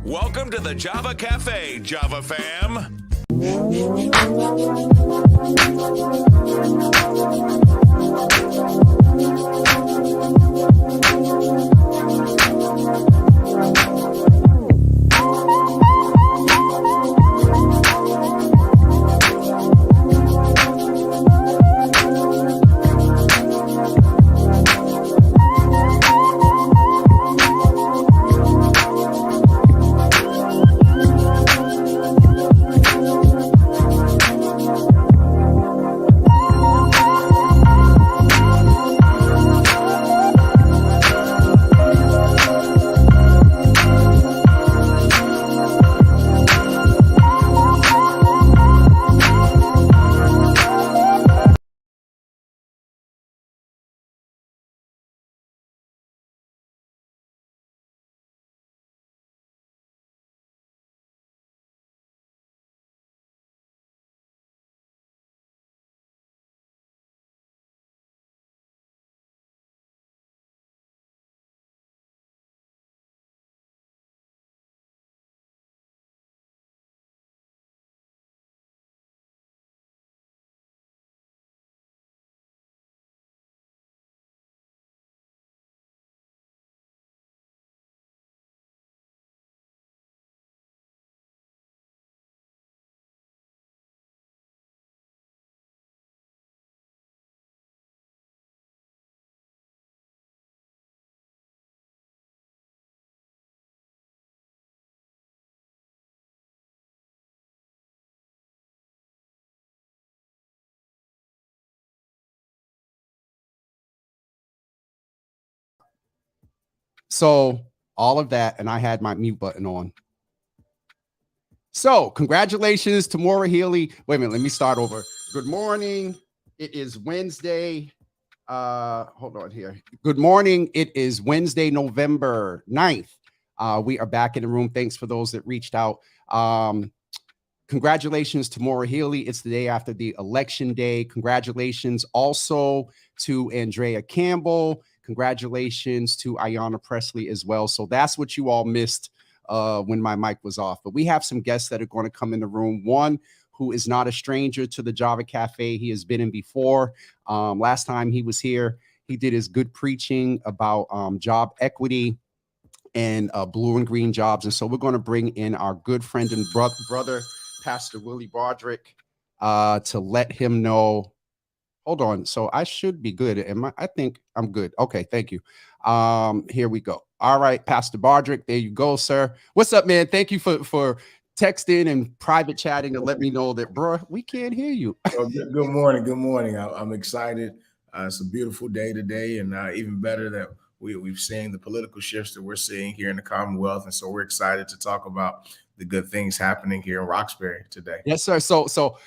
Welcome to the Java Cafe, Java fam. So all of that, and I had my mute button on. So congratulations to Maura Healy. Wait a minute, let me start over. Good morning. It is Wednesday. Hold on here. Good morning. It is Wednesday, November 9th. We are back in the room. Thanks for those that reached out. Congratulations to Maura Healy. It's the day after the election day. Congratulations also to Andrea Campbell. Congratulations to Ayanna Presley as well. So that's what you all missed when my mic was off. But we have some guests that are going to come in the room. One who is not a stranger to the Java Cafe. He has been in before. Last time he was here, he did his good preaching about job equity and blue and green jobs. And so we're going to bring in our good friend and brother, Pastor Willie Broderick, to let him know. Hold on. So I should be good. I think I'm good. Okay. Thank you. Here we go. All right, Pastor Broderick. There you go, sir. What's up, man? Thank you for texting and private chatting to let me know that, bro, we can't hear you. Good morning. Good morning. I'm excited. It's a beautiful day today, and even better that we've seen the political shifts that we're seeing here in the Commonwealth. And so we're excited to talk about the good things happening here in Roxbury today. Yes, sir. So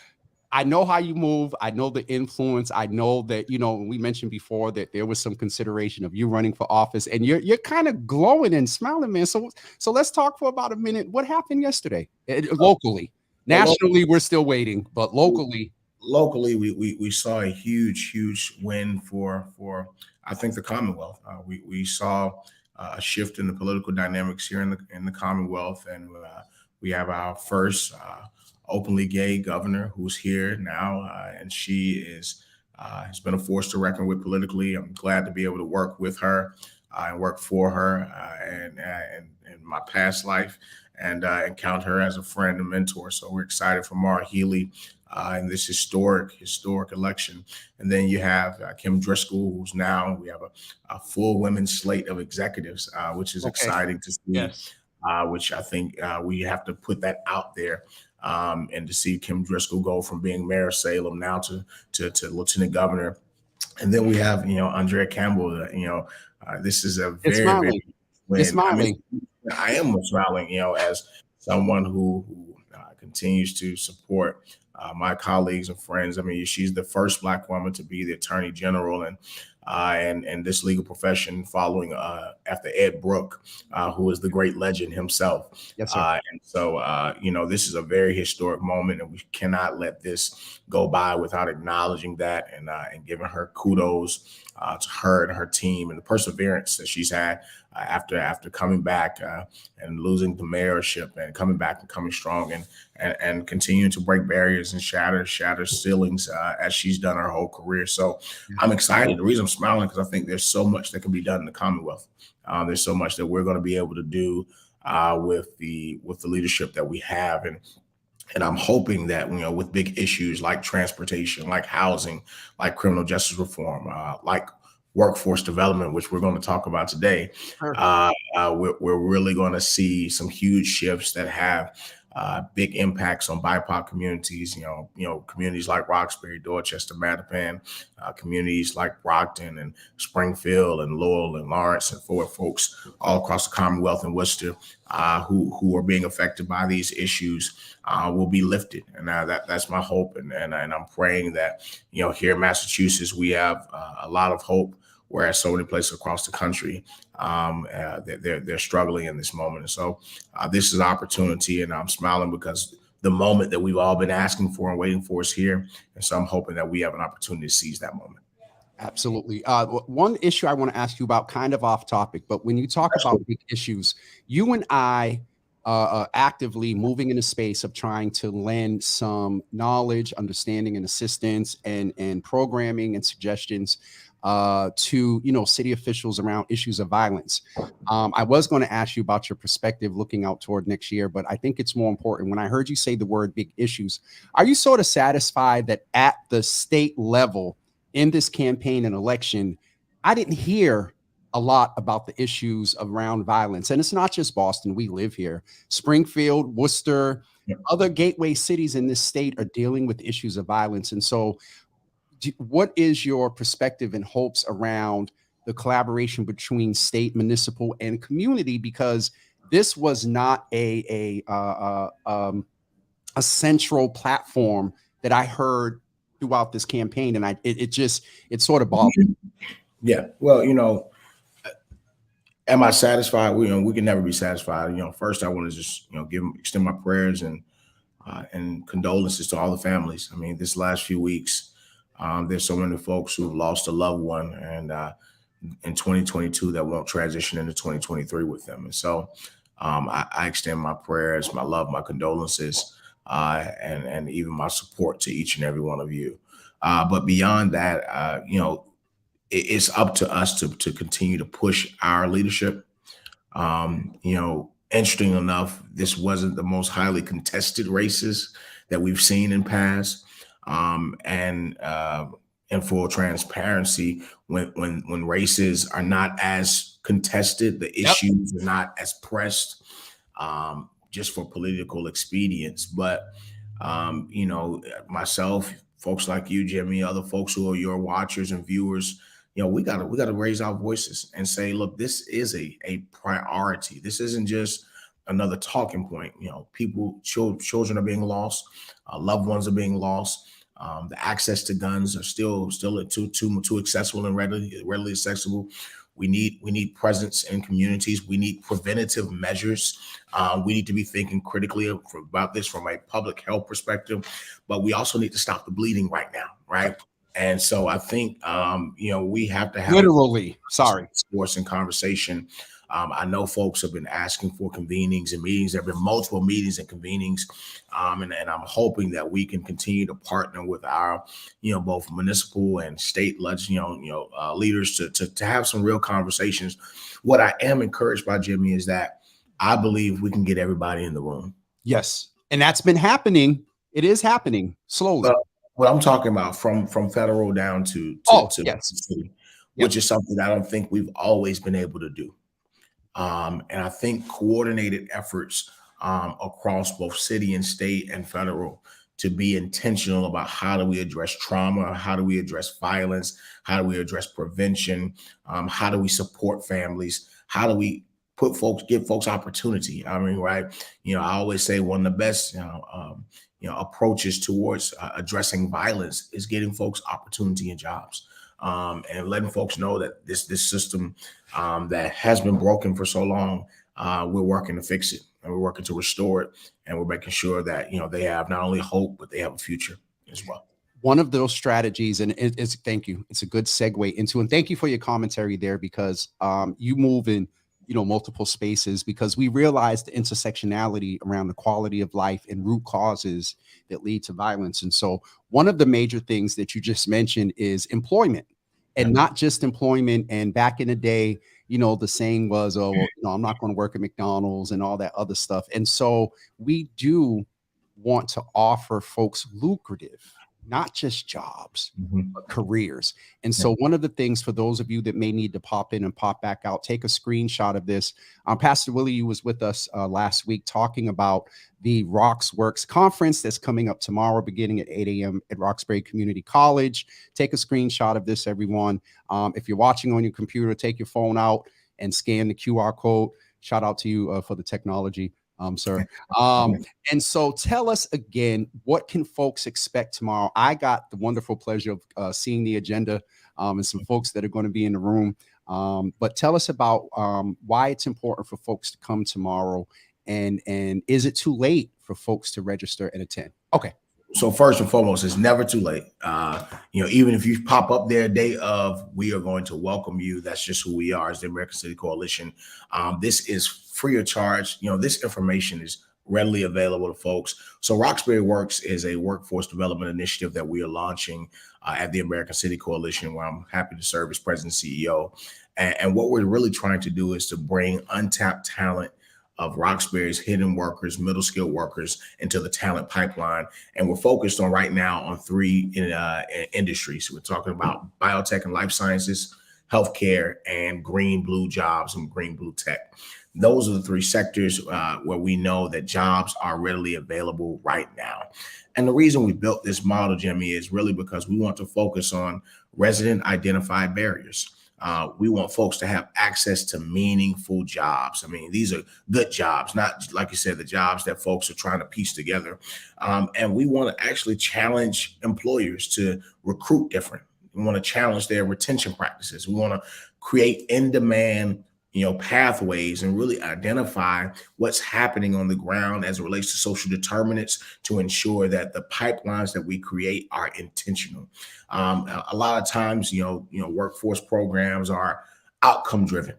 I know how you move. I know the influence. I know that, we mentioned before that there was some consideration of you running for office, and you're kind of glowing and smiling, man. So let's talk for about a minute. What happened yesterday locally? Nationally, we're still waiting, but locally. Locally, we saw a huge win for I think the Commonwealth. We saw a shift in the political dynamics here in the Commonwealth, and we have our first openly gay governor who's here now, and she has been a force to reckon with politically. I'm glad to be able to work with her and work for her and in my past life, and count her as a friend and mentor. So we're excited for Maura Healy in this historic election. And then you have Kim Driscoll, who's now, we have a full women's slate of executives, which is exciting to see. Yes. Which I think we have to put that out there. And to see Kim Driscoll go from being mayor of Salem now to lieutenant governor. And then we have, Andrea Campbell, this is a very It's smiling. I am smiling, as someone who continues to support my colleagues and friends. I mean, she's the first Black woman to be the Attorney General, and and this legal profession following after Ed Brooke, who is the great legend himself. Yes, sir. And so, this is a very historic moment, and we cannot let this go by without acknowledging that and giving her kudos to her and her team and the perseverance that she's had after coming back and losing the mayorship and coming back and coming strong and continuing to break barriers and shatter ceilings as she's done her whole career. So I'm excited. The reason I'm smiling because I think there's so much that can be done in the Commonwealth. There's so much that we're going to be able to do with the leadership that we have, and I'm hoping that, with big issues like transportation, like housing, like criminal justice reform, like workforce development, which we're going to talk about today, Sure. we're really going to see some huge shifts that have big impacts on BIPOC communities. Communities like Roxbury, Dorchester, Mattapan, communities like Brockton and Springfield and Lowell and Lawrence and Fort folks all across the Commonwealth and Worcester who are being affected by these issues will be lifted. And that's my hope. And I'm praying that, here in Massachusetts, we have a lot of hope, whereas so many places across the country, they're struggling in this moment. And so this is an opportunity, and I'm smiling because the moment that we've all been asking for and waiting for is here. And so I'm hoping that we have an opportunity to seize that moment. Absolutely. One issue I want to ask you about, kind of off topic, but when you talk about big issues, you and I actively moving in a space of trying to lend some knowledge, understanding, and assistance and programming and suggestions to city officials around issues of violence. I was going to ask you about your perspective looking out toward next year, but I think it's more important. When I heard you say the word big issues, are you sort of satisfied that at the state level in this campaign and election, I didn't hear a lot about the issues around violence? And it's not just Boston. We live here. Springfield, Worcester, other gateway cities in this state are dealing with issues of violence. And so what is your perspective and hopes around the collaboration between state, municipal, and community? Because this was not a central platform that I heard throughout this campaign, and it sort of bothered me. Yeah. Well, am I satisfied? We can never be satisfied. First I want to just, extend my prayers and condolences to all the families. I mean, this last few weeks, there's so many folks who have lost a loved one, and in 2022 that won't transition into 2023 with them. And so I extend my prayers, my love, my condolences, and even my support to each and every one of you. But beyond that, it's up to us to continue to push our leadership. Interesting enough, this wasn't the most highly contested races that we've seen in past. And in full transparency, when races are not as contested, the issues are not as pressed, just for political expedience. But myself, folks like you, Jimmy, other folks who are your watchers and viewers, we gotta raise our voices and say, look, this is a priority. This isn't just another talking point. Children are being lost, loved ones are being lost. The access to guns are still too accessible and readily accessible. We need presence in communities. We need preventative measures. We need to be thinking critically about this from a public health perspective, but we also need to stop the bleeding right now, right? And so I think we have to have discourse and conversation. I know folks have been asking for convenings and meetings. There have been multiple meetings and convenings, and I'm hoping that we can continue to partner with our, both municipal and state leaders to have some real conversations. What I am encouraged by, Jimmy, is that I believe we can get everybody in the room. Yes, and that's been happening. It is happening slowly. What I'm talking about from federal down to city, which is something I don't think we've always been able to do. And I think coordinated efforts across both city and state and federal to be intentional about how do we address trauma, how do we address violence, how do we address prevention, how do we support families, how do we give folks opportunity. I mean, right? I always say one of the best approaches towards addressing violence is getting folks opportunity and jobs. and letting folks know that this system that has been broken for so long, we're working to fix it, and we're working to restore it, and we're making sure that they have not only hope, but they have a future as well. One of those strategies, and it's thank you. It's a good segue into, and thank you for your commentary there, because you move in multiple spaces, because we realize the intersectionality around the quality of life and root causes that lead to violence. And so one of the major things that you just mentioned is employment, and not just employment. And back in the day, the saying was, oh, well, I'm not going to work at McDonald's and all that other stuff. And so we do want to offer folks lucrative, not just jobs, but careers. And so one of the things, for those of you that may need to pop in and pop back out, take a screenshot of this. Pastor Willie, you was with us last week talking about the RoxWorks conference that's coming up tomorrow, beginning at 8 a.m. at Roxbury Community College. Take a screenshot of this, everyone. If you're watching on your computer, take your phone out and scan the QR code. Shout out to you for the technology, sir. And so tell us again, what can folks expect tomorrow? I got the wonderful pleasure of seeing the agenda and some folks that are going to be in the room. But tell us about why it's important for folks to come tomorrow, and is it too late for folks to register and attend? Okay. So first and foremost, it's never too late. Even if you pop up there day of, we are going to welcome you. That's just who we are as the American City Coalition. This is free of charge. This information is readily available to folks. So Roxbury Works is a workforce development initiative that we are launching at the American City Coalition, where I'm happy to serve as president and CEO. And what we're really trying to do is to bring untapped talent of Roxbury's hidden workers, middle skilled workers, into the talent pipeline. And we're focused on right now on three industries. We're talking about biotech and life sciences, healthcare, and green blue jobs and green blue tech. Those are the three sectors where we know that jobs are readily available right now. And the reason we built this model, Jimmy, is really because we want to focus on resident identified barriers. We want folks to have access to meaningful jobs. I mean, these are good jobs, not, like you said, the jobs that folks are trying to piece together. And we want to actually challenge employers to recruit different. We want to challenge their retention practices. We want to create in-demand pathways and really identify what's happening on the ground as it relates to social determinants to ensure that the pipelines that we create are intentional. A lot of times, workforce programs are outcome driven,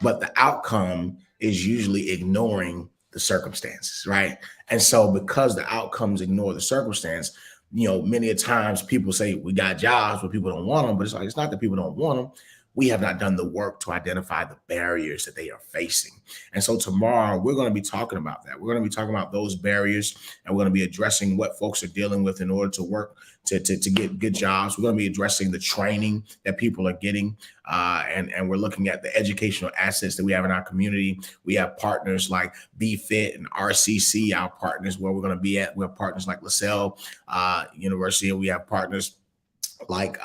but the outcome is usually ignoring the circumstances, right? And so because the outcomes ignore the circumstance, many a times people say we got jobs, but people don't want them. But it's not that people don't want them. We have not done the work to identify the barriers that they are facing. And so tomorrow we're going to be talking about that. We're going to be talking about those barriers, and we're going to be addressing what folks are dealing with in order to work to get good jobs. We're going to be addressing the training that people are getting. And we're looking at the educational assets that we have in our community. We have partners like BFIT and RCC, our partners, where we're going to be at. We have partners like LaSalle University, and we have partners like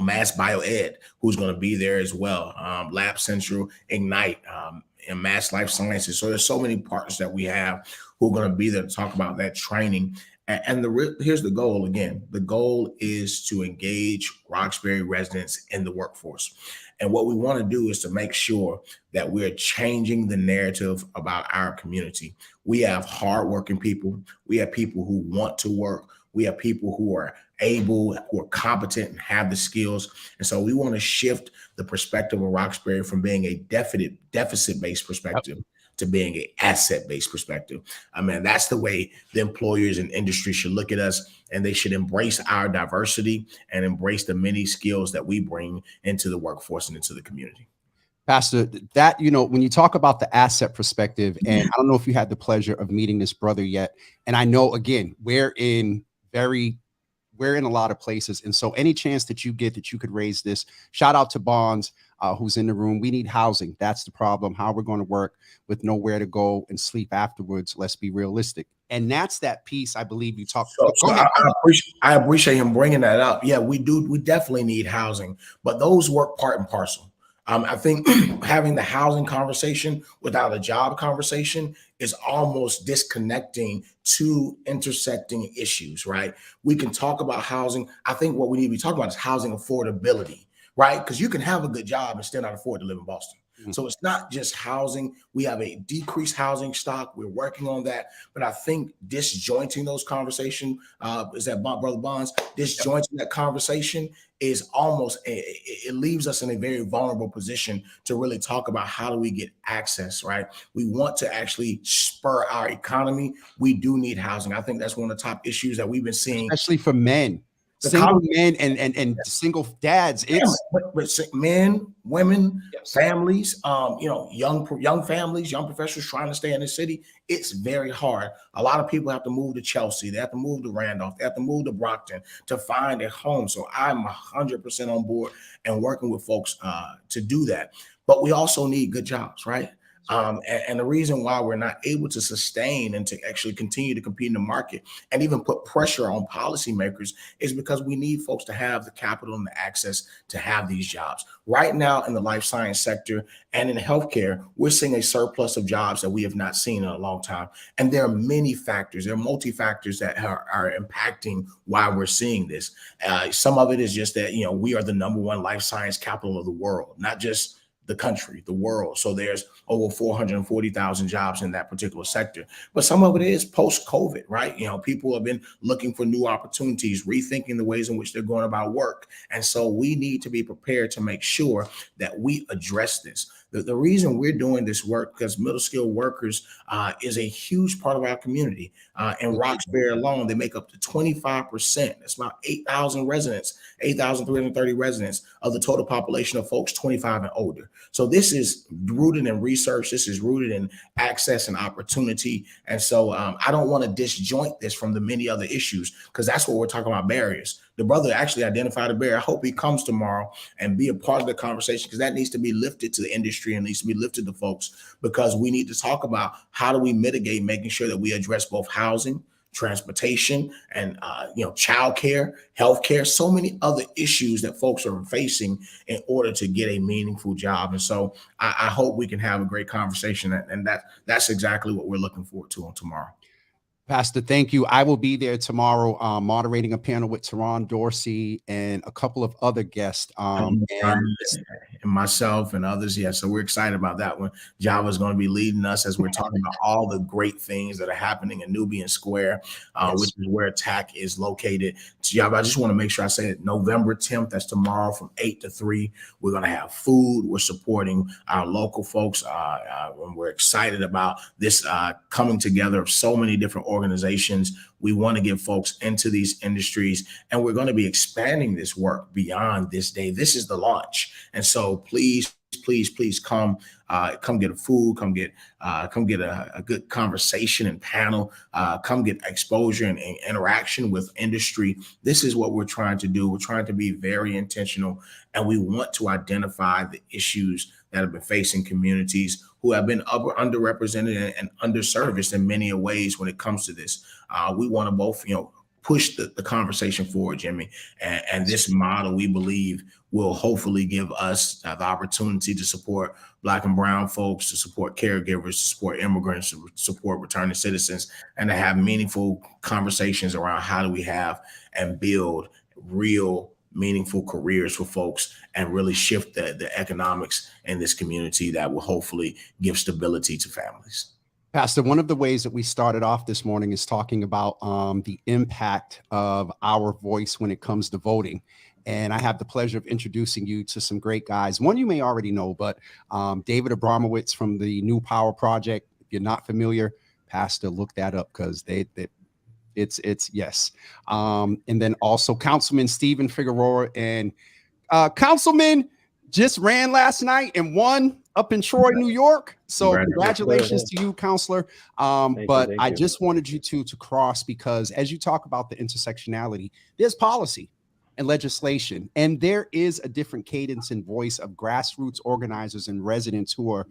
Mass Bioed, who's going to be there as well, Lab Central, Ignite, and Mass Life Sciences. So there's so many partners that we have who are going to be there to talk about that training. And here's the goal again. The goal is to engage Roxbury residents in the workforce. And what we want to do is to make sure that we're changing the narrative about our community. We have hardworking people. We have people who want to work. We have people who are able, who are competent and have the skills. And so we want to shift the perspective of Roxbury from being a deficit-based perspective to being an asset-based perspective. I mean, that's the way the employers and industry should look at us, and they should embrace our diversity and embrace the many skills that we bring into the workforce and into the community. Pastor, that, when you talk about the asset perspective, and I don't know if you had the pleasure of meeting this brother yet. And I know, again, we're in a lot of places. And so any chance that you get that you could raise this, shout out to Bonds, who's in the room. We need housing. That's the problem. How we're going to work with nowhere to go and sleep afterwards. Let's be realistic. And that's that piece I believe you talked about. So I appreciate him bringing that up. Yeah, we do. We definitely need housing, but those work part and parcel. I think having the housing conversation without a job conversation is almost disconnecting two intersecting issues, right? We can talk about housing. I think what we need to be talking about is housing affordability, right? Because you can have a good job and still not afford to live in Boston. Mm-hmm. So it's not just housing. We have a decreased housing stock. We're working on that. But I think disjointing those conversations, is that Brother Bonds, disjointing that conversation is almost, it leaves us in a very vulnerable position to really talk about how do we get access, right? We want to actually spur our economy. We do need housing. I think that's one of the top issues that we've been seeing. Especially for men. Single men and single dads. It's but men, women, yes. families, young families, young professionals trying to stay in the city. It's very hard. A lot of people have to move to Chelsea. They have to move to Randolph. They have to move to Brockton to find a home. So I'm 100% on board and working with folks to do that. But we also need good jobs, right? And the reason why we're not able to sustain and to actually continue to compete in the market and even put pressure on policymakers is because we need folks to have the capital and the access to have these jobs. Right now in the life science sector and in healthcare, we're seeing a surplus of jobs that we have not seen in a long time. And there are many factors, there are multi-factors that are impacting why we're seeing this. Some of it is just that, we are the #1 life science capital of the world, not just the country, the world. So there's over 440,000 jobs in that particular sector. But some of it is post-COVID, right? People have been looking for new opportunities, rethinking the ways in which they're going about work. And so we need to be prepared to make sure that we address this. The reason we're doing this work, because middle skilled workers is a huge part of our community. In Roxbury alone, they make up to 25%. That's about 8,000 residents, 8,330 residents of the total population of folks 25 and older. So this is rooted in research. This is rooted in access and opportunity. And so I don't want to disjoint this from the many other issues, because that's what we're talking about, barriers. The brother actually identified a barrier. I hope he comes tomorrow and be a part of the conversation, because that needs to be lifted to the industry and needs to be lifted to folks, because we need to talk about how do we mitigate making sure that we address both housing, transportation, and childcare, healthcare, so many other issues that folks are facing in order to get a meaningful job. And so I hope we can have a great conversation, and that's exactly what we're looking forward to on tomorrow. Pastor, thank you. I will be there tomorrow, moderating a panel with Teron Dorsey and a couple of other guests. And myself and others. Yeah. So we're excited about that one. Java is going to be leading us as we're talking about all the great things that are happening in Nubian Square, which is where TAC is located. Java, I just want to make sure I say it. November 10th, that's tomorrow from 8 to 3. We're going to have food. We're supporting our local folks. And we're excited about this coming together of so many different organizations. We want to get folks into these industries, and we're going to be expanding this work beyond this day. This is the launch. And so please come get a food, come get a good conversation and panel, come get exposure and interaction with industry. This is what we're trying to do. We're trying to be very intentional, and we want to identify the issues that have been facing communities who have been underrepresented and underserviced in many ways when it comes to this. We want to both, push the conversation forward, Jimmy. And this model, we believe, will hopefully give us the opportunity to support Black and brown folks, to support caregivers, to support immigrants, to support returning citizens, and to have meaningful conversations around how do we have and build real meaningful careers for folks and really shift the economics in this community that will hopefully give stability to families. Pastor, one of the ways that we started off this morning is talking about the impact of our voice when it comes to voting. And I have the pleasure of introducing you to some great guys. One you may already know, but David Abramowitz from the New Power Project. If you're not familiar, Pastor, look that up, because it's yes. And then also Councilman Stephen Figueroa, and Councilman just ran last night and won up in Troy, New York. So congratulations to you, Counselor. But I just wanted you to cross, because as you talk about the intersectionality, there's policy and legislation, and there is a different cadence and voice of grassroots organizers and residents who are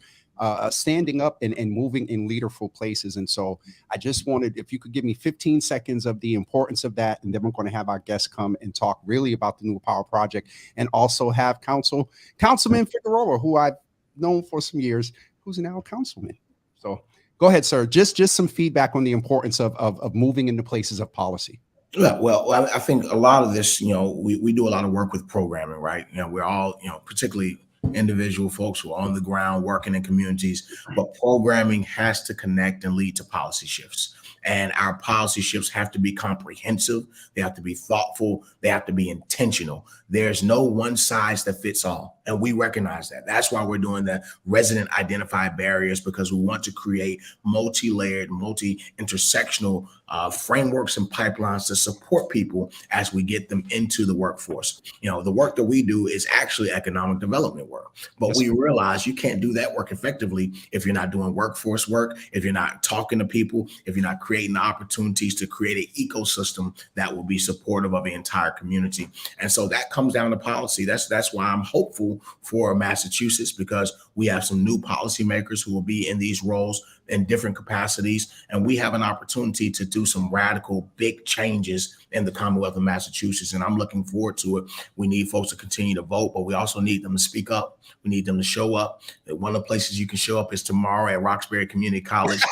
standing up and moving in leaderful places. And so I just wanted, if you could give me 15 seconds of the importance of that, and then we're going to have our guests come and talk really about the New Power Project, and also have Councilman Figueroa, who I've known for some years, who's now a councilman. So go ahead, sir. Just some feedback on the importance of moving into places of policy. Yeah, well, I think a lot of this, we do a lot of work with programming, right? We're all, particularly individual folks who are on the ground working in communities, but programming has to connect and lead to policy shifts. And our policy shifts have to be comprehensive. They have to be thoughtful. They have to be intentional. There's no one size that fits all. And we recognize that. That's why we're doing the resident identified barriers, because we want to create multi-layered, multi-intersectional frameworks and pipelines to support people as we get them into the workforce. The work that we do is actually economic development work, but we realize you can't do that work effectively if you're not doing workforce work, if you're not talking to people, if you're not creating the opportunities to create an ecosystem that will be supportive of the entire community. And so that comes down to policy. That's why I'm hopeful for Massachusetts, because we have some new policymakers who will be in these roles in different capacities. And we have an opportunity to do some radical, big changes in the Commonwealth of Massachusetts. And I'm looking forward to it. We need folks to continue to vote, but we also need them to speak up. We need them to show up. One of the places you can show up is tomorrow at Roxbury Community College.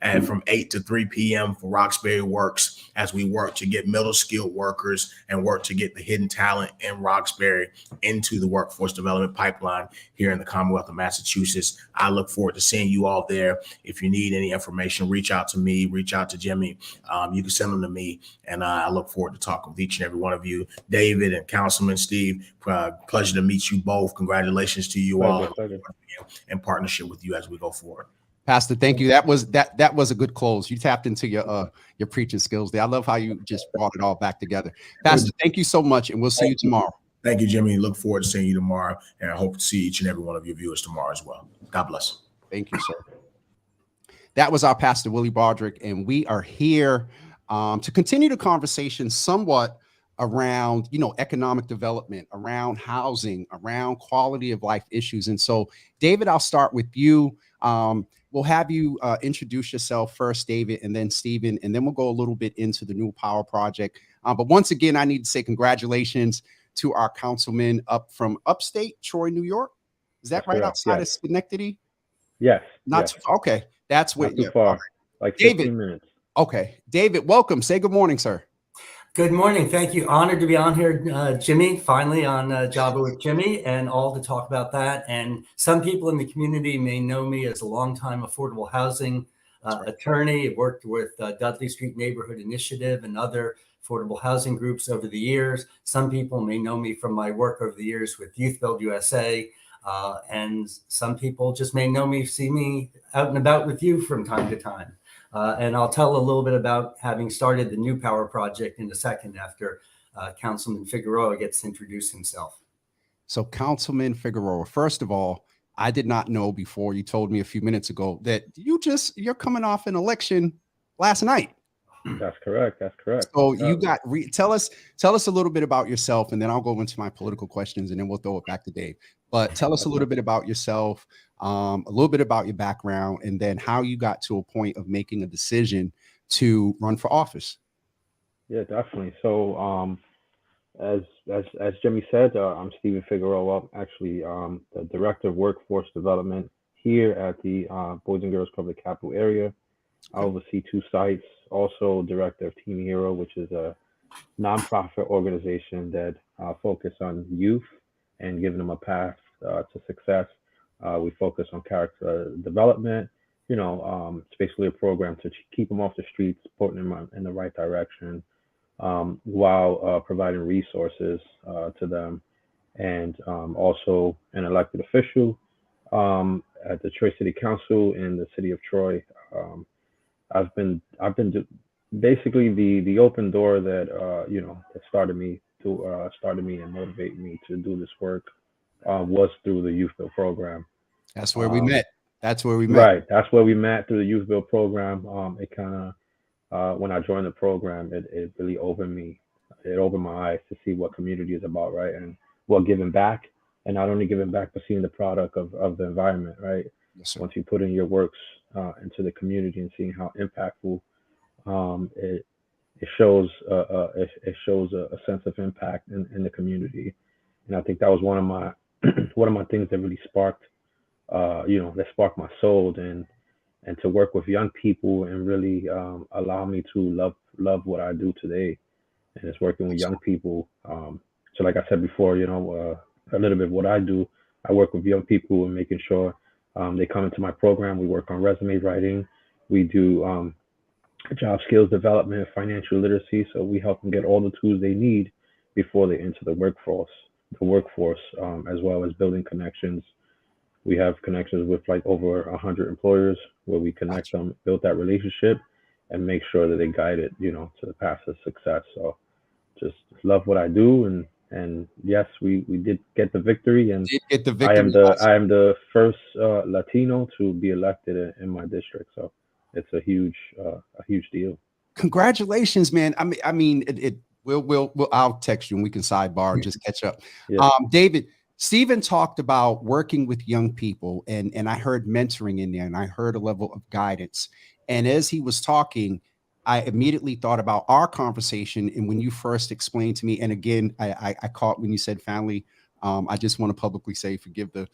And from 8 to 3 p.m. for Roxbury Works, as we work to get middle skilled workers and work to get the hidden talent in Roxbury into the workforce development pipeline here in the Commonwealth of Massachusetts. I look forward to seeing you all there. If you need any information, reach out to me, reach out to Jimmy. You can send them to me, and I look forward to talking with each and every one of you. David and Councilman Steve, pleasure to meet you both. Congratulations to you all in partnership with you as we go forward. Pastor, thank you. That was a good close. You tapped into your preaching skills there. I love how you just brought it all back together. Pastor, thank you so much, and we'll see you tomorrow. Thank you, Jimmy. Look forward to seeing you tomorrow, and I hope to see each and every one of your viewers tomorrow as well. God bless. Thank you, sir. That was our Pastor Willie Bardrick, and we are here to continue the conversation somewhat around, economic development, around housing, around quality of life issues. And so, David, I'll start with you. We'll have you introduce yourself first, David, and then Stephen, and then we'll go a little bit into the New Power Project. But once again, I need to say congratulations to our councilman up from upstate Troy, New York. Is that right outside of Schenectady? Yes. Okay. That's what. Not too far. Like 15 minutes. Okay. David, welcome. Say good morning, sir. Good morning. Thank you. Honored to be on here, Jimmy, finally on Java with Jimmy, and all to talk about that. And some people in the community may know me as a longtime affordable housing attorney. I've worked with Dudley Street Neighborhood Initiative and other affordable housing groups over the years. Some people may know me from my work over the years with Youth Build USA. And some people just may know me, see me out and about with you from time to time. And I'll tell a little bit about having started the New Power Project in a second after Councilman Figueroa gets to introduce himself. So Councilman Figueroa, first of all, I did not know before you told me a few minutes ago that you're coming off an election last night. That's correct. So you got tell us a little bit about yourself, and then I'll go into my political questions, and then we'll throw it back to Dave. But tell us a little bit about yourself, a little bit about your background, and then how you got to a point of making a decision to run for office. Yeah, definitely. So, as Jimmy said, I'm Stephen Figueroa, actually the Director of Workforce Development here at the Boys and Girls Club Capital area. I oversee 2 sites, also director of Team Hero, which is a nonprofit organization that focus on youth and giving them a path to success. We focus on character development. It's basically a program to keep them off the streets, supporting them in the right direction, while providing resources to them. And also an elected official at the Troy City Council in the city of Troy. I've been basically the open door that that started me and motivated me to do this work was through the Youth Build program. That's where we met. Right. That's where we met, through the Youth Build program. It kind of when I joined the program, it really opened my eyes to see what community is about, right? And what giving back, and not only giving back, but seeing the product of the environment, right? Yes, once you put in your works into the community and seeing how impactful it shows a sense of impact in the community. And I think that was one of my things that really sparked my soul. And and to work with young people and really allow me to love what I do today. And it's working with young people. So like I said before, a little bit of what I do, I work with young people and making sure they come into my program. We work on resume writing. We do job skills development, financial literacy. So we help them get all the tools they need before they enter the workforce, as well as building connections. We have connections with like over 100 employers where we connect them, build that relationship, and make sure that they guide it, to the path of success. So just love what I do, and yes, we did get the victory, and Get the I am victory. I am the first Latino to be elected in my district. So it's a huge deal. Congratulations, man. We'll I'll text you and we can sidebar and just catch up. Yeah. David, Stephen talked about working with young people, and I heard mentoring in there, and I heard a level of guidance. And as he was talking, I immediately thought about our conversation. And when you first explained to me, and again, I caught when you said family. I just want to publicly say, forgive the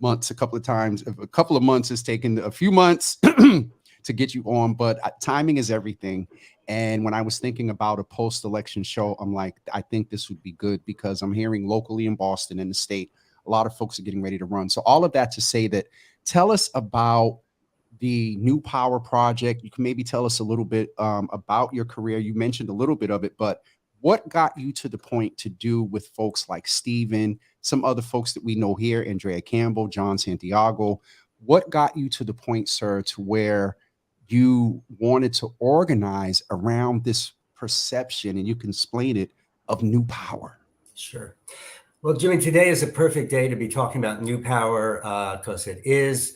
months a couple of times. A couple of months has taken a few months to get you on, but timing is everything. And when I was thinking about a post-election show, I'm like, I think this would be good because I'm hearing locally in Boston and the state, a lot of folks are getting ready to run. So all of that to say that, tell us about the New Power Project. You can maybe tell us a little bit about your career. You mentioned a little bit of it, but what got you to the point to do with folks like Stephen, some other folks that we know here, Andrea Campbell, John Santiago? What got you to the point, sir, to where you wanted to organize around this perception, and you can explain it, of new power? Sure. Well, Jimmy, today is a perfect day to be talking about new power because it is.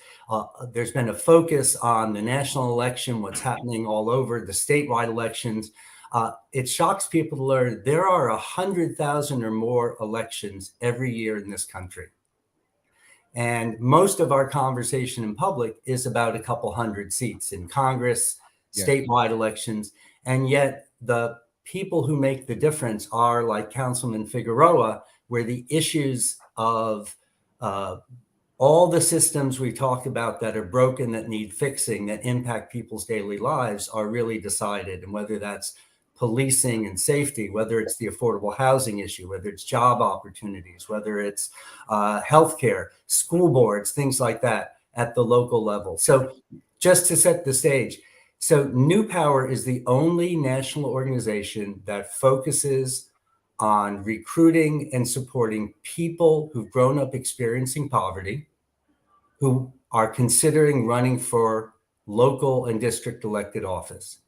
There's been a focus on the national election, what's happening all over the statewide elections. It shocks people to learn there are 100,000 or more elections every year in this country. And most of our conversation in public is about a couple hundred seats in Congress, statewide elections. And yet the people who make the difference are like Councilman Figueroa, where the issues of all the systems we talked about that are broken, that need fixing, that impact people's daily lives are really decided. And whether that's policing and safety, whether it's the affordable housing issue, whether it's job opportunities, whether it's healthcare, school boards, things like that at the local level. So just to set the stage, so New Power is the only national organization that focuses on recruiting and supporting people who've grown up experiencing poverty, who are considering running for local and district elected office.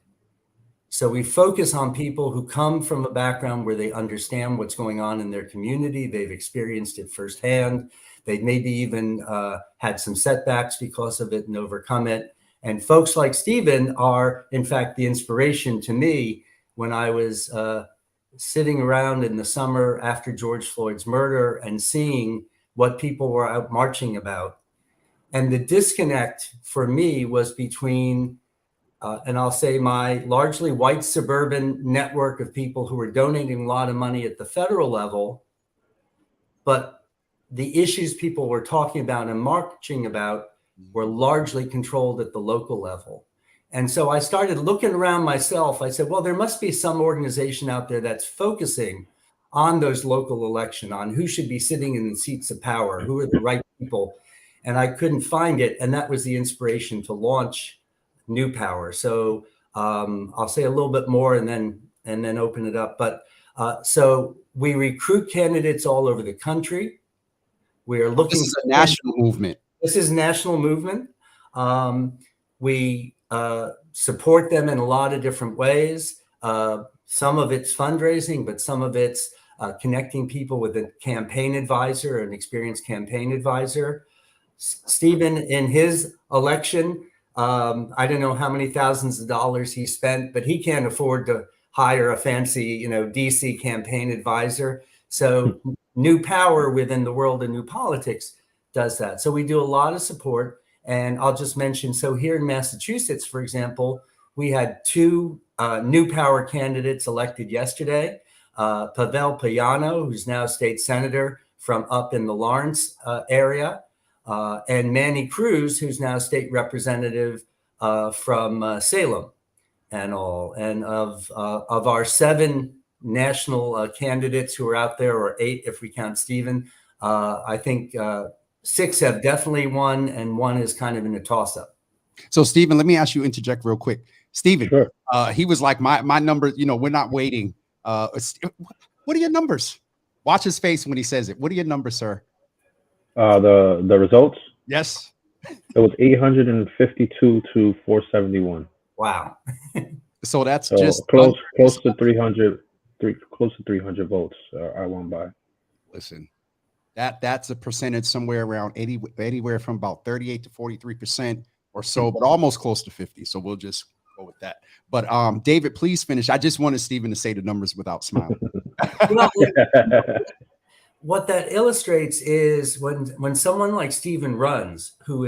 So we focus on people who come from a background where they understand what's going on in their community. They've experienced it firsthand. They've maybe even had some setbacks because of it and overcome it. And folks like Stephen are, in fact, the inspiration to me when I was sitting around in the summer after George Floyd's murder and seeing what people were out marching about. And the disconnect for me was between and I'll say my largely white suburban network of people who were donating a lot of money at the federal level, but the issues people were talking about and marching about were largely controlled at the local level. And so I started looking around myself. I said, well, there must be some organization out there that's focusing on those local elections, on who should be sitting in the seats of power, who are the right people. And I couldn't find it. And that was the inspiration to launch New Power. So I'll say a little bit more and then open it up. But so we recruit candidates all over the country. We are looking. This is a national movement. This is a national movement. We support them in a lot of different ways. Some of it's fundraising, but some of it's connecting people with a campaign advisor, an experienced campaign advisor. Stephen, in his election, I don't know how many thousands of dollars he spent, but he can't afford to hire a fancy, DC campaign advisor. So New Power within the world of new politics does that. So we do a lot of support. And I'll just mention, so here in Massachusetts, for example, we had two New Power candidates elected yesterday. Pavel Payano, who's now state senator from up in the Lawrence area, and Manny Cruz, who's now state representative from Salem and all. And of our 7 national candidates who are out there, or 8 if we count Stephen, I think 6 have definitely won, and 1 is kind of in a toss-up. So, Stephen, let me ask you, interject real quick. Stephen, Sure. He was like, my numbers, we're not waiting. What are your numbers? Watch his face when he says it. What are your numbers, sir? The results? Yes. It was 852 to 471. Wow. So that's So just close to 300, close to 300 votes I won by. Listen, that's a percentage somewhere around 80, anywhere from about 38 to 43% or so, but almost close to 50. So we'll just go with that. But David, please finish. I just wanted Stephen to say the numbers without smiling. What that illustrates is when someone like Stephen runs, who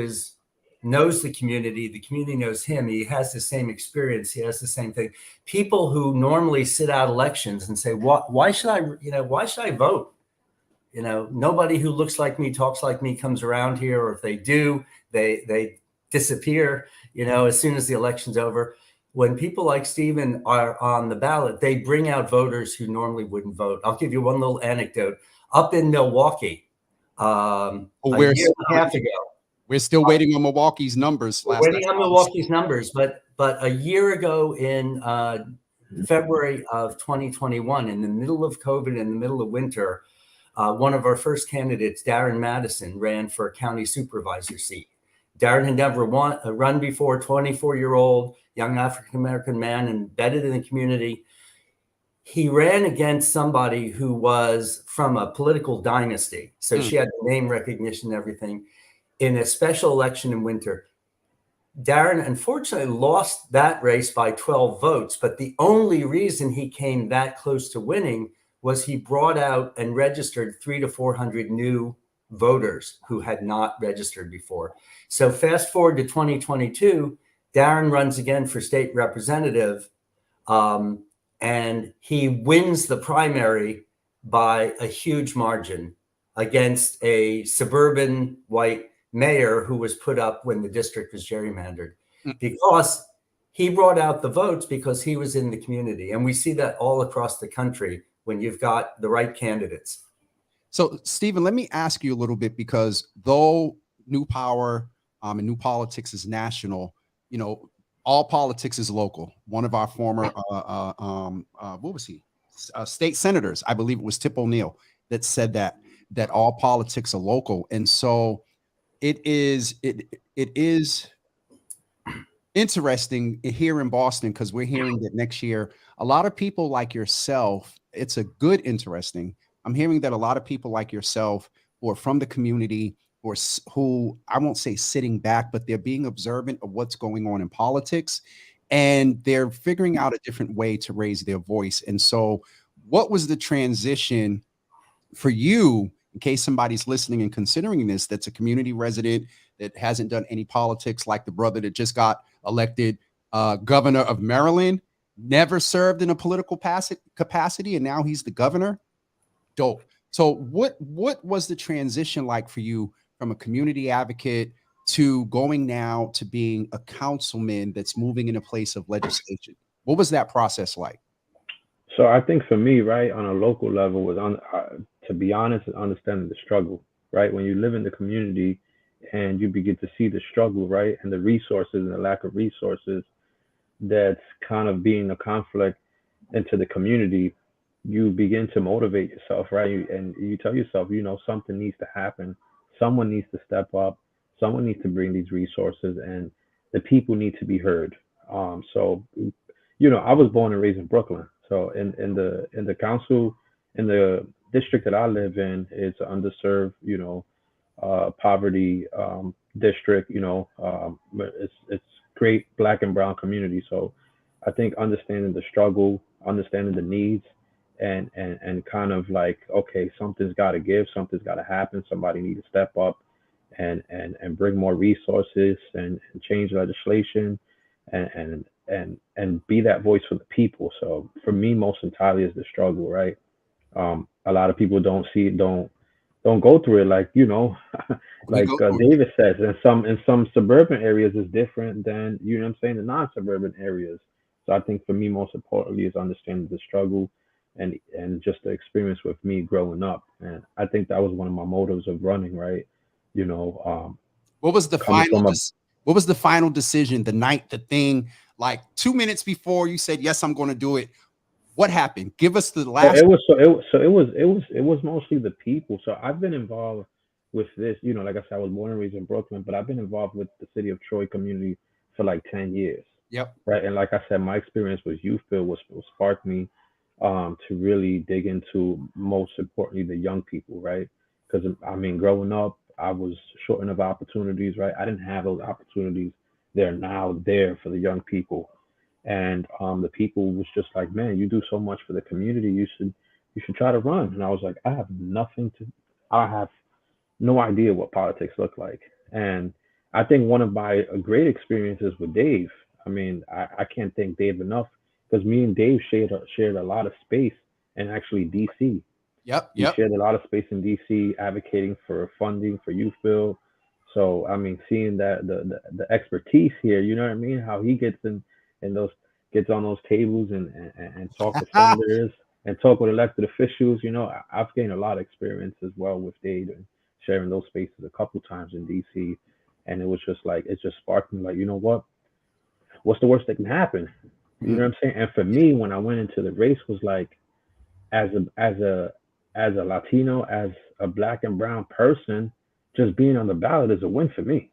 knows the community knows him, he has the same experience, he has the same thing. People who normally sit out elections and say, why should I vote? Nobody who looks like me, talks like me comes around here, or if they do, they disappear, as soon as the election's over. When people like Stephen are on the ballot, they bring out voters who normally wouldn't vote. I'll give you one little anecdote. Up in Milwaukee, a year and a half ago. We're still waiting on Milwaukee's numbers. We're waiting on Milwaukee's numbers, but a year ago in February of 2021, in the middle of COVID, in the middle of winter, one of our first candidates, Darren Madison, ran for a county supervisor seat. Darren had never run before, 24-year-old young African-American man, embedded in the community. He ran against somebody who was from a political dynasty. So she had the name recognition and everything. In a special election in winter, Darren unfortunately lost that race by 12 votes. But the only reason he came that close to winning was he brought out and registered 300 to 400 new voters who had not registered before. So fast forward to 2022, Darren runs again for state representative. And he wins the primary by a huge margin against a suburban white mayor who was put up when the district was gerrymandered, because he brought out the votes because he was in the community. And we see that all across the country when you've got the right candidates. So, Stephen, let me ask you a little bit, because though New Power and New Politics is national, all politics is local. One of our former, what was he? State senators, I believe it was Tip O'Neill, that said that all politics are local. And so it is interesting here in Boston, because we're hearing that next year, a lot of people like yourself, it's a good interesting. I'm hearing that a lot of people like yourself who are from the community, or who, I won't say sitting back, but they're being observant of what's going on in politics, and they're figuring out a different way to raise their voice. And so what was the transition for you, in case somebody's listening and considering this, that's a community resident that hasn't done any politics, like the brother that just got elected governor of Maryland, never served in a political capacity, and now he's the governor? Dope. So what was the transition like for you from a community advocate to going now to being a councilman that's moving in a place of legislation? What was that process like? So I think for me, right, on a local level, was to be honest, understanding the struggle, right? When you live in the community and you begin to see the struggle, right, and the resources and the lack of resources that's kind of being a conflict into the community, you begin to motivate yourself, right? And you tell yourself, something needs to happen. Someone needs to step up. Someone needs to bring these resources, and the people need to be heard. So, I was born and raised in Brooklyn. So in the council, in the district that I live in, it's an underserved, poverty district. It's great Black and brown community. So I think understanding the struggle, understanding the needs, and kind of like, okay, something's got to give, something's got to happen. Somebody need to step up and bring more resources and change legislation and be that voice for the people. So for me, most entirely is the struggle, right? A lot of people don't don't go through it, like, you know, We like go through it. David says, in some suburban areas is different than, you know what I'm saying, the non-suburban areas. So I think for me, most importantly, is understanding the struggle and just the experience with me growing up. And I think that was one of my motives of running, right? You know, What was the coming final from a what was the final decision the night the thing, like 2 minutes before you said, yes, I'm going to do it? What happened? Give us the So last. it was so it so it was mostly the people. So I've been involved with this, you know, like I said, I was born and raised in Brooklyn, but I've been involved with the city of Troy community for like 10 years. Yep. Right. And like I said, my experience with youth build was sparked me to really dig into, most importantly, the young people, right? Because I mean, growing up, I was short of opportunities, right? I didn't have those opportunities. They're now there for the young people, and the people was just like, man, you do so much for the community. You should try to run. And I was like, I have no idea what politics look like. And I think one of my great experiences with Dave, I mean, I can't thank Dave enough, because me and Dave shared a lot of space in actually DC. Yep. We Yep. shared a lot of space in DC advocating for funding for youth build. So I mean, seeing that the expertise here, you know what I mean? How he in those gets on those tables and talk to senators and talk with elected officials. You know, I've gained a lot of experience as well with Dave and sharing those spaces a couple times in DC. And it was just like, it just sparked me, like, you know what? What's the worst that can happen? You know what I'm saying? And for me, when I went into the race, was like, as a Latino, as a black and brown person, just being on the ballot is a win for me.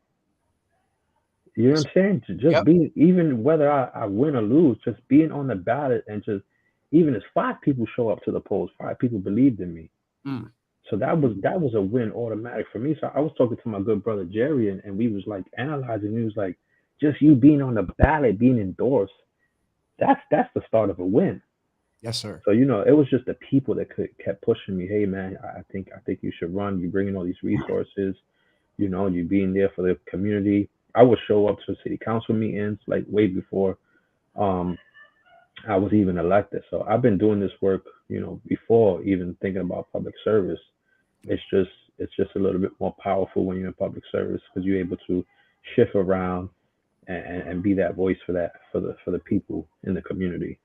You know what I'm saying? Just Yep. being, even whether I win or lose, just being on the ballot, and just, even as 5 people show up to the polls, 5 people believed in me. Mm. So that was a win automatic for me. So I was talking to my good brother Jerry, and we was like analyzing. He was like, just you being on the ballot, being endorsed, that's the start of a win. Yes, sir. So, you know, it was just the people that kept pushing me. Hey, man, I think you should run. You bringing all these resources. You know, you being there for the community. I would show up to city council meetings like way before um, I was even elected. So I've been doing this work, you know, before even thinking about public service. It's just a little bit more powerful when you're in public service, because you're able to shift around and be that voice for the people in the community.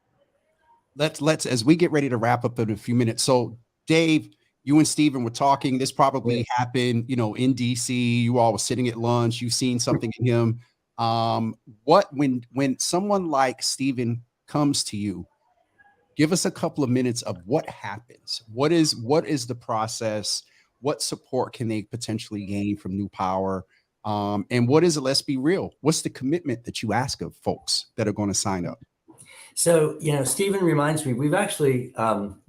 Let's as we get ready to wrap up in a few minutes. So, Dave, you and Steven were talking. This probably happened, in DC. You all were sitting at lunch. You've seen something in him. When someone like Steven comes to you, give us a couple of minutes of what happens. What is the process? What support can they potentially gain from New Power? And what is it? Let's be real. What's the commitment that you ask of folks that are going to sign up? So, Stephen reminds me, we've actually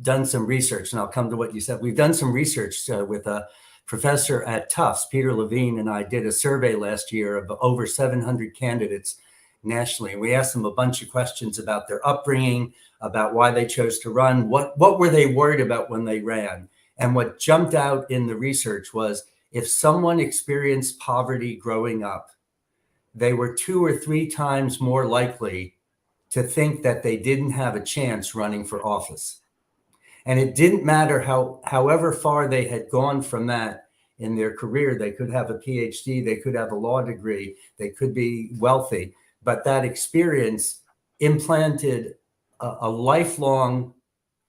done some research, and I'll come to what you said. We've done some research with a professor at Tufts, Peter Levine, and I did a survey last year of over 700 candidates nationally. And we asked them a bunch of questions about their upbringing, about why they chose to run, what were they worried about when they ran. And what jumped out in the research was, if someone experienced poverty growing up, they were 2 or 3 times more likely to think that they didn't have a chance running for office. And it didn't matter however far they had gone from that in their career. They could have a PhD, they could have a law degree, they could be wealthy, but that experience implanted a lifelong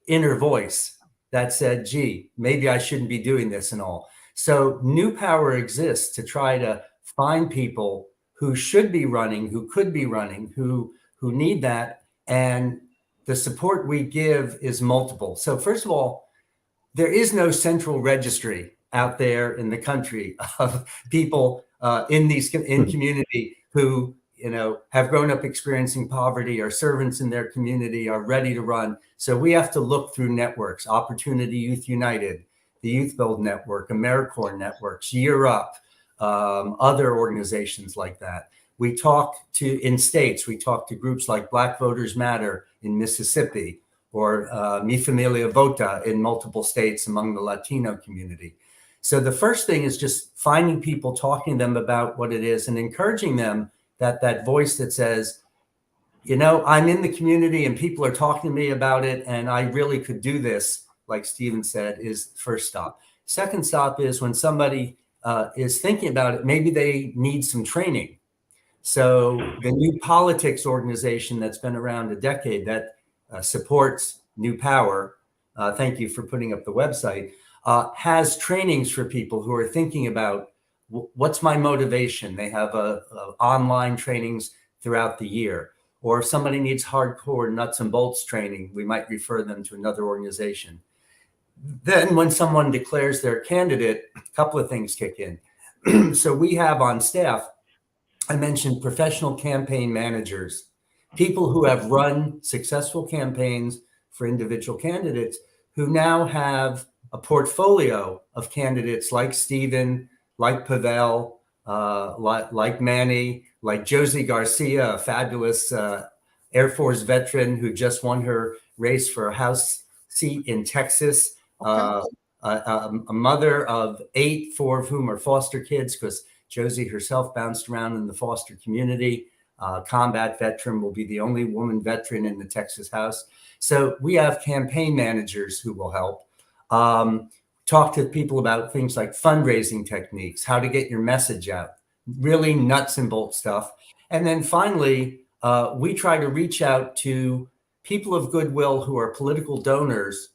inner voice that said, gee, maybe I shouldn't be doing this and all. So New Power exists to try to find people who should be running, who could be running, who need that. And the support we give is multiple. So first of all, there is no central registry out there in the country of people in community who, have grown up experiencing poverty, are servants in their community, are ready to run. So we have to look through networks: Opportunity Youth United, the Youth Build Network, AmeriCorps networks, Year Up, other organizations like that. We talk in states, we talk to groups like Black Voters Matter in Mississippi, or Mi Familia Vota in multiple states among the Latino community. So the first thing is just finding people, talking to them about what it is, and encouraging them that voice that says, I'm in the community and people are talking to me about it, and I really could do this, like Steven said, is first stop. Second stop is when somebody is thinking about it, maybe they need some training. So the New Politics organization that's been around a decade that supports New Power, thank you for putting up the website, has trainings for people who are thinking about what's my motivation. They have online trainings throughout the year. Or if somebody needs hardcore nuts and bolts training, we might refer them to another organization. Then when someone declares their candidate, a couple of things kick in. So we have on staff, I mentioned professional campaign managers, people who have run successful campaigns for individual candidates who now have a portfolio of candidates like Stephen, like Pavel, like Manny, like Josie Garcia, a fabulous Air Force veteran who just won her race for a House seat in Texas. Okay. A mother of 8, 4 of whom are foster kids, because Josie herself bounced around in the foster community. Combat veteran, will be the only woman veteran in the Texas House. So we have campaign managers who will help. Talk to people about things like fundraising techniques, how to get your message out, really nuts and bolts stuff. And then finally, we try to reach out to people of goodwill who are political donors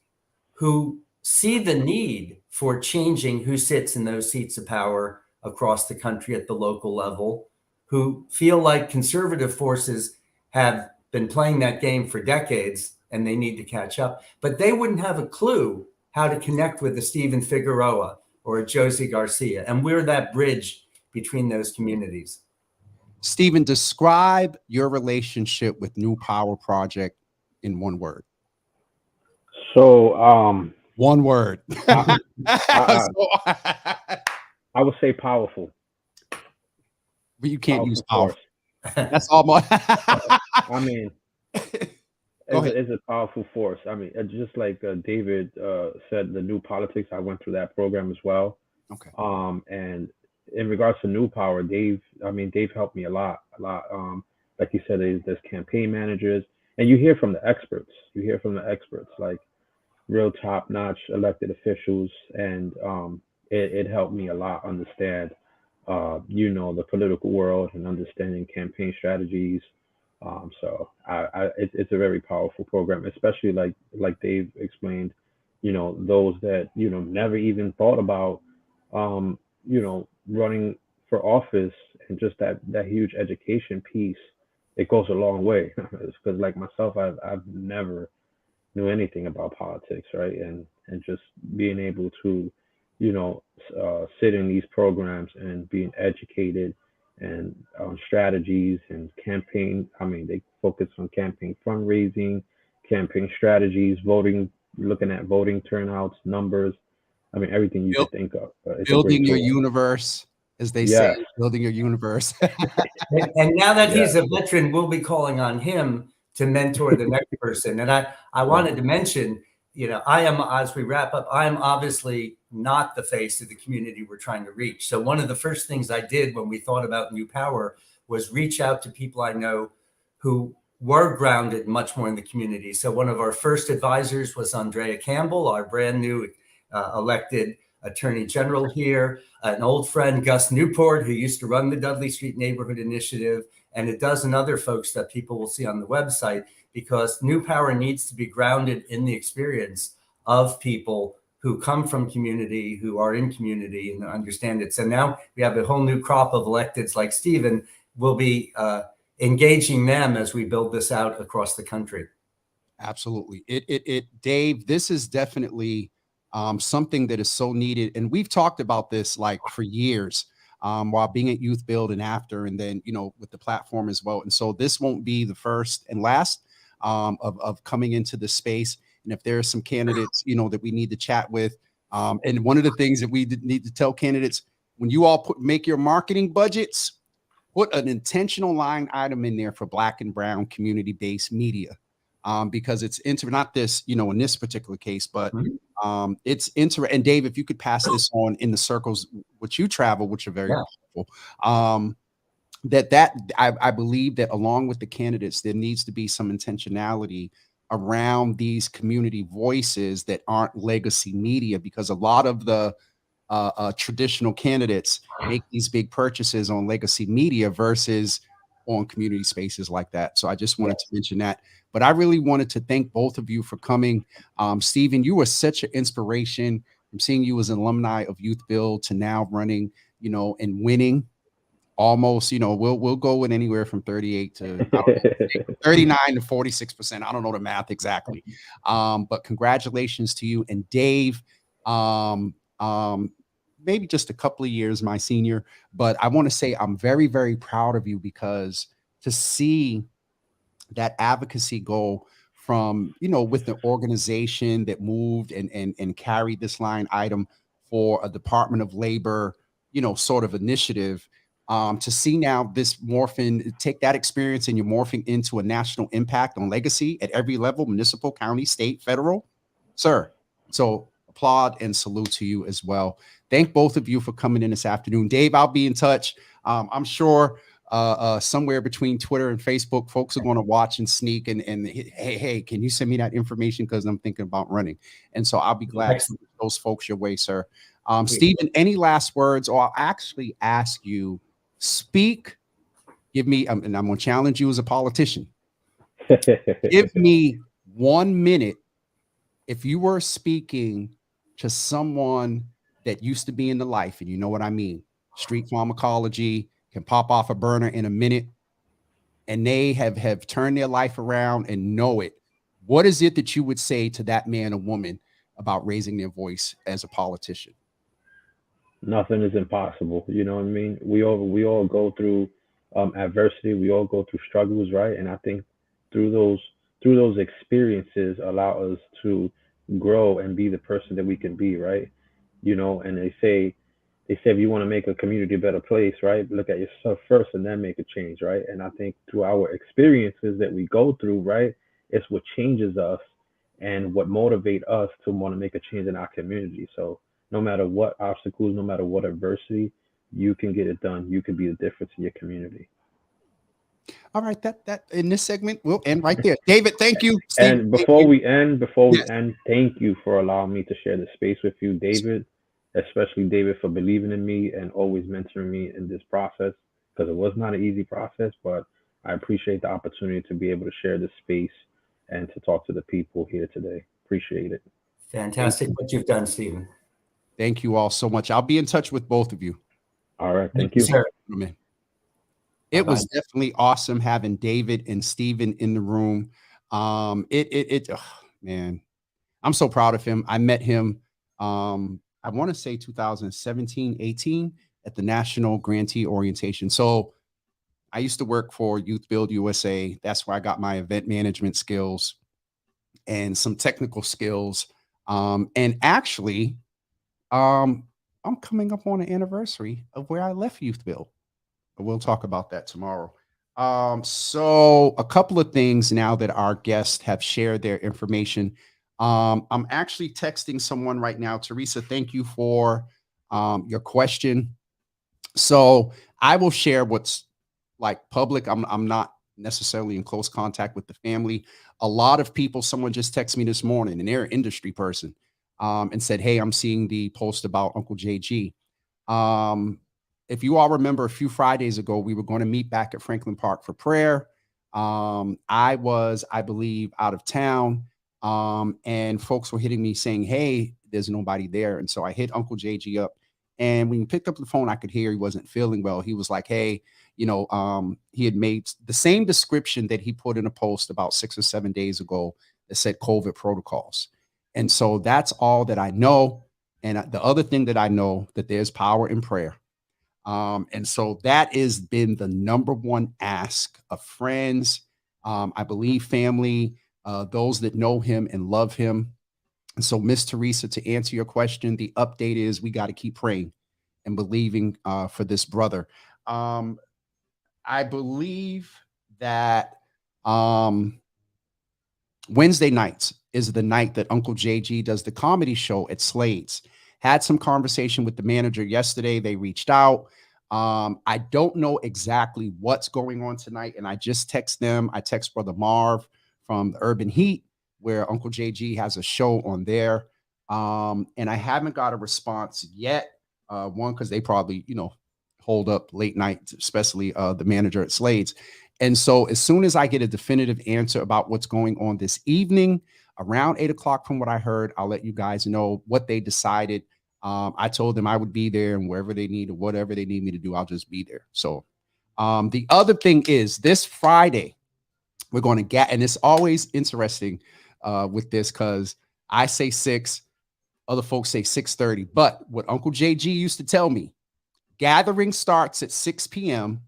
who see the need for changing who sits in those seats of power across the country at the local level, who feel like conservative forces have been playing that game for decades and they need to catch up. But they wouldn't have a clue how to connect with a Stephen Figueroa or a Josie Garcia. And we're that bridge between those communities. Stephen, describe your relationship with New Power Project in one word. So, one word. I would say powerful. But you can't use powerful. That's all. I mean, it's a powerful force. I mean, just like David said, the New Politics, I went through that program as well. Okay. And in regards to New Power, they've helped me a lot. Like you said, there's campaign managers, and you hear from the experts. Like real top-notch elected officials, and it helped me a lot understand, the political world and understanding campaign strategies. So it's a very powerful program, especially like Dave explained, those that, never even thought about, running for office, and just that huge education piece, it goes a long way. Because like myself, I've never knew anything about politics, right? And just being able to, sit in these programs and being educated and on strategies and campaign. I mean, they focus on campaign fundraising, campaign strategies, voting, looking at voting turnouts, numbers. I mean, everything you could think of. Building your universe, as they say, building your universe. And now that he's a veteran, we'll be calling on him to mentor the next person. And I wanted to mention, I am, as we wrap up, I am obviously not the face of the community we're trying to reach. So one of the first things I did when we thought about New Power was reach out to people I know who were grounded much more in the community. So one of our first advisors was Andrea Campbell, our brand new elected Attorney General here, an old friend, Gus Newport, who used to run the Dudley Street Neighborhood Initiative, and a dozen other folks that people will see on the website, because New Power needs to be grounded in the experience of people who come from community, who are in community and understand it. So now we have a whole new crop of electeds like Stephen. We'll be engaging them as we build this out across the country. Absolutely. Dave, this is definitely something that is so needed. And we've talked about this like for years, while being at Youth Build and after, and then, with the platform as well. And so this won't be the first and last of coming into the space. And if there are some candidates, that we need to chat with, and one of the things that we need to tell candidates, when you all make your marketing budgets, put an intentional line item in there for Black and Brown community-based media, because it's not this, in this particular case, but it's and Dave, if you could pass this on in the circles which you travel, which are very helpful, I believe that along with the candidates, there needs to be some intentionality around these community voices that aren't legacy media, because a lot of the traditional candidates make these big purchases on legacy media versus on community spaces like that. So I just wanted to mention that. But I really wanted to thank both of you for coming. Stephen, you were such an inspiration from seeing you as an alumni of Youth Build to now running, you know, and winning. Almost, you know, we'll go with anywhere from 38 to 39 to 46%. I don't know the math exactly. But congratulations to you. And Dave, maybe just a couple of years my senior, but I want to say I'm very, very proud of you, because to see that advocacy go from, you know, with the organization that moved and carried this line item for a Department of Labor, you know, sort of initiative, to see now this morphing, take that experience and you're morphing into a national impact on legacy at every level, municipal, county, state, federal, sir. So applaud and salute to you as well. Thank both of you for coming in this afternoon. Dave, I'll be in touch. I'm sure somewhere between Twitter and Facebook, folks are going to watch and sneak and hey, can you send me that information? Because I'm thinking about running. And so I'll be glad to get those folks your way, sir. Stephen, any last words? Or I'll actually ask you, speak, give me, and I'm going to challenge you as a politician. Give me 1 minute. If you were speaking to someone that used to be in the life, and you know what I mean, street pharmacology, can pop off a burner in a minute, and they have turned their life around and know it, what is it that you would say to that man or woman about raising their voice as a politician? Nothing is impossible. You know what I mean? We all go through adversity. We all go through struggles, right? And I think through those experiences allow us to grow and be the person that we can be, right? You know, and they say if you want to make a community a better place, right, look at yourself first and then make a change, right? And I think through our experiences that we go through, right, it's what changes us and what motivate us to want to make a change in our community. So no matter what obstacles, no matter what adversity, you can get it done. You can be the difference in your community. All right, that in this segment we'll end right there. David, thank you. Steve, and before we end, thank you for allowing me to share the space with you, David, especially David, for believing in me and always mentoring me in this process, because it was not an easy process, but I appreciate the opportunity to be able to share this space and to talk to the people here today. Appreciate it. Fantastic what you've done, Stephen. Thank you all so much. I'll be in touch with both of you. All right. Thank you. Sir. It was definitely awesome having David and Stephen in the room. Oh, man, I'm so proud of him. I met him, I want to say 2017, 18 at the National Grantee Orientation. So I used to work for Youth Build USA. That's where I got my event management skills and some technical skills. And actually, I'm coming up on an anniversary of where I left Youth Build. We'll talk about that tomorrow. So a couple of things now that our guests have shared their information. I'm actually texting someone right now. Teresa, thank you for your question. So I will share what's like public. I'm not necessarily in close contact with the family. A lot of people, someone just texted me this morning and they're an industry person and said, hey, I'm seeing the post about Uncle JG. If you all remember, a few Fridays ago, we were going to meet back at Franklin Park for prayer. I was, I believe, out of town, and folks were hitting me saying, hey, there's nobody there. And so I hit Uncle JG up. And when he picked up the phone, I could hear he wasn't feeling well. He was like, hey, you know, he had made the same description that he put in a post about 6 or 7 days ago that said COVID protocols. And so that's all that I know. And the other thing that I know, that there's power in prayer. And so that has been the number one ask of friends, I believe family, those that know him and love him. And so, Miss Teresa, to answer your question, the update is we got to keep praying and believing for this brother. I believe that Wednesday nights is the night that Uncle JG does the comedy show at Slade's. Had some conversation with the manager yesterday. They reached out. I don't know exactly what's going on tonight. And I just text them. I text Brother Marv from the Urban Heat. where Uncle JG has a show on there. And I haven't got a response yet. One, because they probably, hold up late night, especially the manager at Slade's. And so as soon as I get a definitive answer about what's going on this evening, around 8 o'clock, from what I heard, I'll let you guys know what they decided. I told them I would be there, and wherever they need or whatever they need me to do, I'll just be there. So the other thing is this Friday, we're going to get, and it's always interesting with this because I say 6, other folks say 6:30. But what Uncle JG used to tell me, gathering starts at 6 p.m.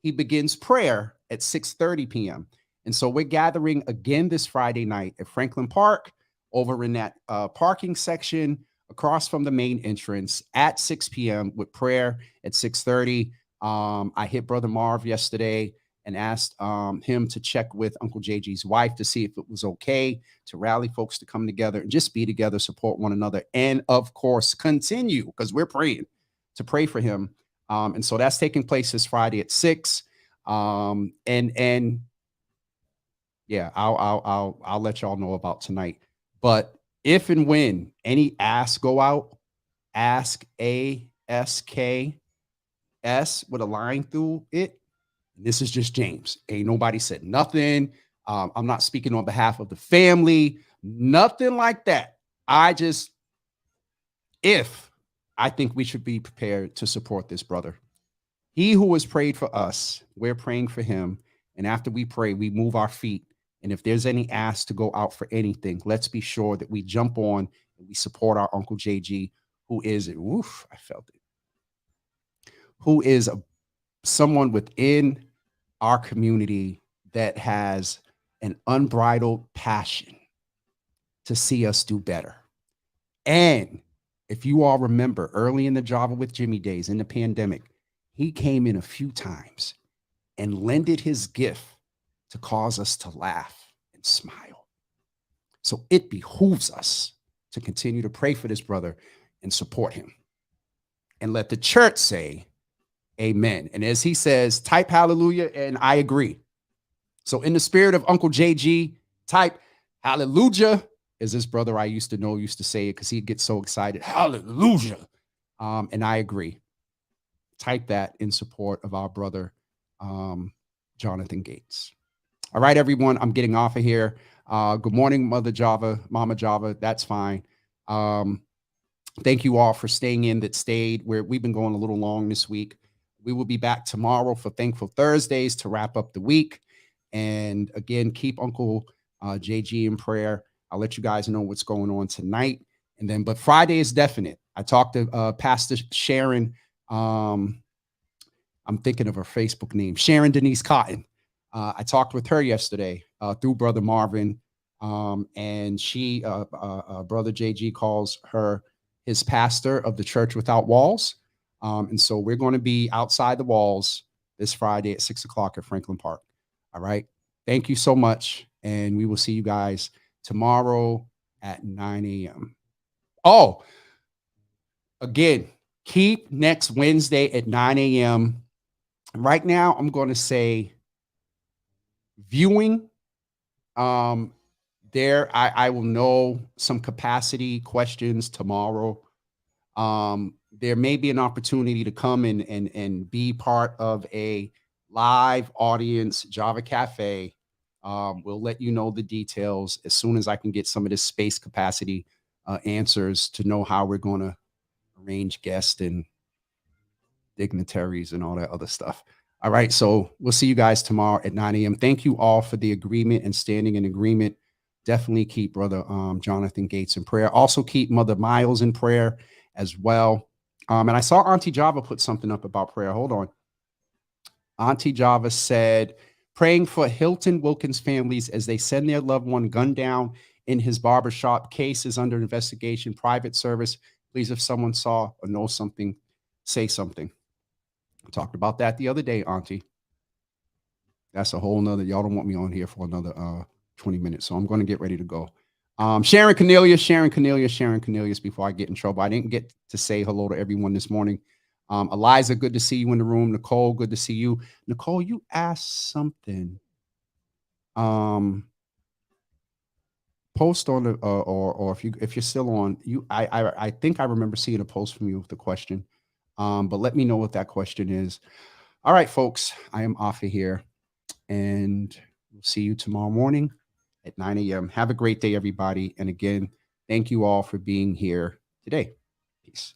He begins prayer at 6:30 p.m. And so we're gathering again this Friday night at Franklin Park, over in that parking section across from the main entrance at 6 p.m. with prayer at 6:30. I hit Brother Marv yesterday and asked him to check with Uncle JG's wife to see if it was okay to rally folks to come together and just be together, support one another, and of course continue, because we're praying, to pray for him. And so that's taking place this Friday at 6. And yeah, I'll let y'all know about tonight. But if and when any asks go out, ask ASKS with a line through it. This is just James. Ain't nobody said nothing. I'm not speaking on behalf of the family, nothing like that. I think we should be prepared to support this brother. He who has prayed for us, we're praying for him. And after we pray, we move our feet. And if there's any ask to go out for anything, let's be sure that we jump on and we support our Uncle JG, who is, I felt it, who is someone within our community that has an unbridled passion to see us do better. And if you all remember, early in the Java with Jimmy days in the pandemic, he came in a few times and lended his gift to cause us to laugh and smile. So it behooves us to continue to pray for this brother and support him. And let the church say amen. And as he says, type hallelujah, and I agree. So in the spirit of Uncle JG, type hallelujah, as this brother I used to know used to say it because he'd get so excited. Hallelujah. And I agree. Type that in support of our brother, Jonathan Gates. All right, everyone, I'm getting off of here. Good morning, Mama Java. That's fine. Thank you all for staying in that stayed. We've been going a little long this week. We will be back tomorrow for Thankful Thursdays to wrap up the week. And again, keep Uncle JG in prayer. I'll let you guys know what's going on tonight. And then, but Friday is definite. I talked to Pastor Sharon. I'm thinking of her Facebook name, Sharon Denise Cotton. I talked with her yesterday through Brother Marvin. And she, Brother JG calls her his pastor of the Church Without Walls. And so we're going to be outside the walls this Friday at 6 o'clock at Franklin Park. All right. Thank you so much. And we will see you guys tomorrow at 9 a.m. Oh, again, keep next Wednesday at 9 a.m. Right now, I'm going to say viewing. I will know some capacity questions tomorrow. There may be an opportunity to come and be part of a live audience Java Cafe. We'll let you know the details as soon as I can get some of this space capacity answers to know how we're going to arrange guests and dignitaries and all that other stuff. All right. So we'll see you guys tomorrow at 9 a.m. Thank you all for the agreement and standing in agreement. Definitely keep Brother Jonathan Gates in prayer. Also keep Mother Miles in prayer as well. And I saw Auntie Java put something up about prayer. Hold on. Auntie Java said, praying for Hilton Wilkins families as they send their loved one gunned down in his barbershop. Case is under investigation. Private service. Please, if someone saw or knows something, say something. I talked about that the other day, Auntie. That's a whole nother, y'all don't want me on here for another 20 minutes. So I'm going to get ready to go. Sharon Cornelius before I get in trouble. I didn't get to say hello to everyone this morning. Eliza, good to see you in the room. Nicole, good to see you. Nicole, you asked something. post on the or if you're still on, I think I remember seeing a post from you with the question. But let me know what that question is. All right, folks, I am off of here, and we'll see you tomorrow morning at 9 a.m. Have a great day, everybody. And again, thank you all for being here today. Peace.